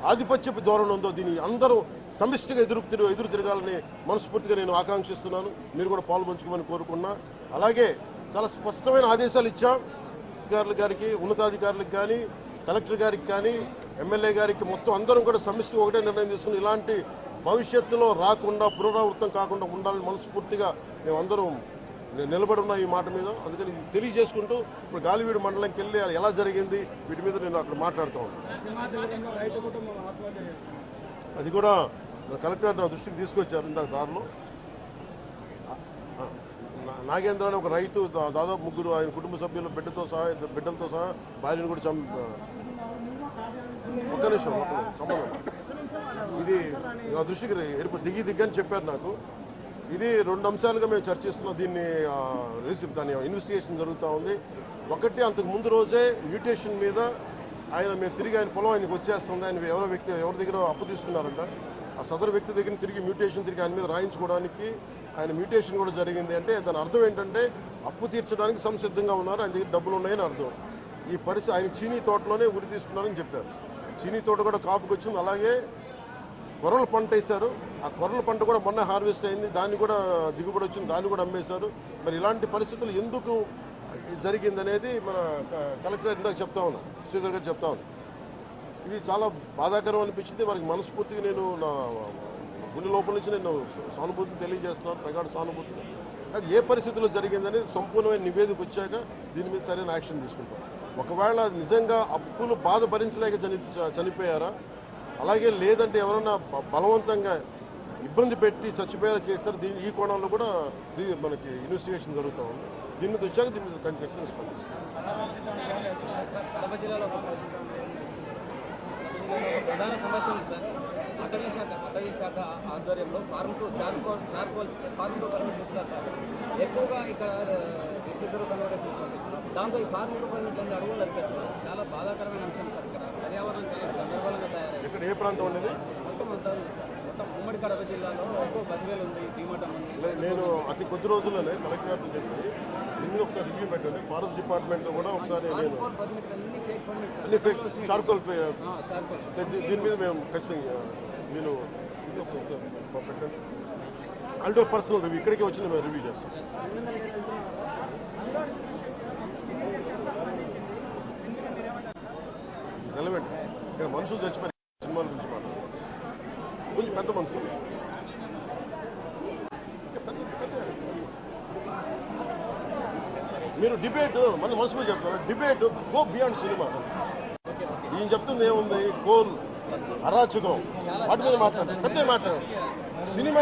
ఆధిపత్యపు ధోరణి ఉందో దీన్ని అందరూ సమిష్టిగా ఎదురు తిరగాలని మనస్ఫూర్తిగా నేను ఆకాంక్షిస్తున్నాను. మీరు కూడా పాల్పంచుకోమని కోరుకున్నా. అలాగే చాలా స్పష్టమైన ఆదేశాలు ఇచ్చాం అధికారుల గారికి, ఉన్నతాధికారులకు కానీ, కలెక్టర్ గారికి కానీ, ఎమ్మెల్యే గారికి, మొత్తం అందరం కూడా సమిష్టిగా ఒకటే నిర్ణయం తీసుకుని ఇలాంటి భవిష్యత్తులో రాకుండా పునరావృతం కాకుండా ఉండాలని మనస్ఫూర్తిగా మేమందరం నిలబడి ఉన్నాం ఈ మాట మీద. అందుకని తెలియజేసుకుంటూ ఇప్పుడు గాలివీడు మండలంకి వెళ్ళి ఎలా జరిగింది వీటి మీద నేను అక్కడ మాట్లాడుతూ ఉన్నాను. అది కూడా కలెక్టర్ నా దృష్టికి తీసుకొచ్చారు ఇందాక దారిలో. నాగేంద్ర అని ఒక రైతు దాదాపు 3 ఆయన కుటుంబ సభ్యులు బిడ్డలతో సహా భార్యను కూడా ఒక్క నిమిషం సంబంధం ఇది నా దృష్టికి దిగని చెప్పారు నాకు. ఇది 2 అంశాలుగా మేము చర్చిస్తున్నాం. దీన్ని దాని ఇన్వెస్టిగేషన్ జరుగుతూ ఉంది. ఒకటి, అంతకు ముందు రోజే మ్యూటేషన్ మీద మేము తిరిగి ఆయన పొలం ఆయనకు వచ్చేస్తుంది, ఆయన ఎవరి దగ్గర అప్పు తీసుకున్నారంట. ఆ సదరు వ్యక్తి దగ్గర తిరిగి మ్యూటేషన్ తిరిగి ఆయన మీద రాయించుకోవడానికి ఆయన మ్యూటేషన్ కూడా జరిగింది. అంటే దాని అర్థం ఏంటంటే అప్పు తీర్చడానికి సంసిద్ధంగా ఉన్నారు, ఆయన దగ్గర డబ్బులు ఉన్నాయని అర్థం. ఈ పరిస్థితి ఆయన చీనీ తోటలోనే ఉరి తీసుకున్నారని చెప్పారు. చీనీ తోట కూడా కాపుకి వచ్చింది. అలాగే కొర్రల పంట వేశారు. ఆ కొర్రల పంట కూడా మొన్న హార్వెస్ట్ అయింది, దాన్ని కూడా దిగుబడి వచ్చింది, దాన్ని కూడా అమ్మేశారు. మరి ఇలాంటి పరిస్థితులు ఎందుకు జరిగిందనేది మన కలెక్టర్ ఇందాక చెప్తా ఉన్నాను, శ్రీధర్ గారు చెప్తా ఉన్నాను. ఇది చాలా బాధాకరం అనిపించింది. వారికి మనస్ఫూర్తిగా నేను నా గుండె లోపల నుంచి నేను సానుభూతిని తెలియజేస్తున్నాను, ప్రగాఢ సానుభూతిని. అది ఏ పరిస్థితుల్లో జరిగిందనేది సంపూర్ణమైన నివేదిక వచ్చాక దీని మీద సరైన యాక్షన్ తీసుకుంటాం. ఒకవేళ నిజంగా అప్పులు బాధ భరించలేక చనిపోయారా, అలాగే లేదంటే ఎవరన్నా బలవంతంగా ఇబ్బంది పెట్టి చచ్చిపోయేలా చేశారు, ఈ కోణంలో కూడా మనకి ఇన్వెస్టిగేషన్ జరుగుతూ ఉంది. దీని మీద వచ్చాక దీని మీద ఖచ్చితంగా స్పందిస్తాం. ప్రధాన సమస్య ఉంది సార్. అటవీ శాఖ ఆధ్వర్యంలో ఫార్మ్ టు పర్మిట్ ఇస్తారు సార్. ఎక్కువగా ఇక్కడ డిస్ట్రిక్ట్ కన్వర్టేషన్ ఉంటుంది. దాంతో ఈ ఫార్మ్ టు పర్మిట్ అన్ని అడుగులు నడిపేస్తున్నారు. చాలా బాధాకరమైన అంశం సార్. ఇక్కడ పర్యావరణం చాలా గందరగోళంగా తయారైంది. ఇక్కడ ఏ ప్రాంతం ఉండేది? మొత్తం అంతా ఉంది సార్. మొత్తం ఉమ్మడి కడప జిల్లాలో ఎక్కువ బదివేలు ఉంది, తీమటం ఉంది. నేను అతి కొద్ది రోజుల్లోనే కలెక్టర్ చేసి దీన్ని ఒకసారి రివ్యూ పెట్టండి. ఫారెస్ట్ డిపార్ట్మెంట్తో కూడా ఒకసారి నేను అన్ని ఫేక్ చార్కోల్ దీని మీద మేము ఖచ్చితంగా నేను పెట్టండి. అంటే పర్సనల్ రివ్యూ ఇక్కడికి వచ్చి మేము రివ్యూ చేస్తాం. రెలవెంట్ ఇక్కడ మనుషులు చచ్చిపోయి సినిమాల గురించి మాట్లాడారు. కొంచెం పెద్ద మనుషులు, మీరు డిబేట్ మన మనసులో చెప్తారు. Debate go beyond cinema. ఈయన చెప్తుంది ఏముంది, కోల్ అరాచకం వాటి మీద మాట్లాడారు, పెద్ద మాట్లాడారు. సినిమా